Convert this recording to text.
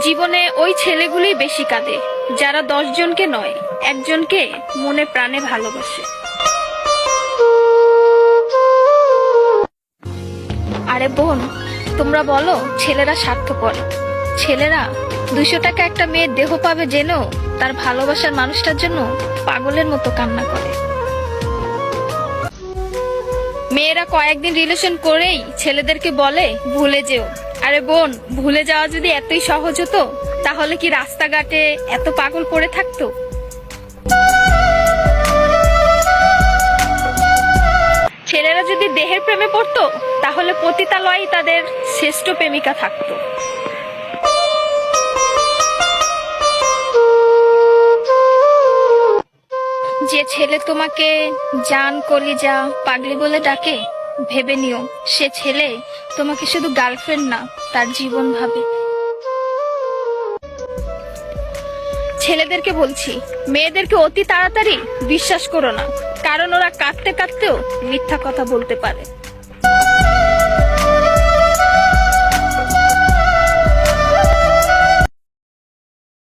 জীবনে ওই ছেলেগুলোই বেশি কাঁদে যারা 10 জনকে নয়, একজনকে মনে প্রাণে ভালোবাসে। আরে বোন, তোমরা বলো ছেলেরা স্বার্থপর। ছেলেরা 200 টাকা একটা মেয়ের দেহ পাবে জেনেও তার ভালোবাসার মানুষটার জন্য পাগলের মতো কান্না করে। মেয়েরা কয়েকদিন রিলেশন করেই ছেলেদেরকে বলে ভুলে যেও। আরে বোন, ভুলে যাওয়া যদি এতই সহজ হতো তাহলে কি রাস্তাঘাটে এত পাগল পড়ে থাকতো? ছেলেরা যদি দেহের প্রেমে পড়তো তাহলে পতিতালয়েই তাদের শ্রেষ্ঠ প্রেমিকা থাকতো। যে ছেলে তোমাকে জান, কলিজা, পাগলি বলে ডাকে, ভেবে নিও সে ছেলে তোমাকে শুধু গার্লফ্রেন্ড না, তার জীবন ভাবে। ছেলেদেরকে বলছি, মেয়েদেরকে অতি তাড়াতাড়ি বিশ্বাস করো না, কারণ ওরা কাঁদতে কাঁদতেও মিথ্যা কথা বলতে পারে।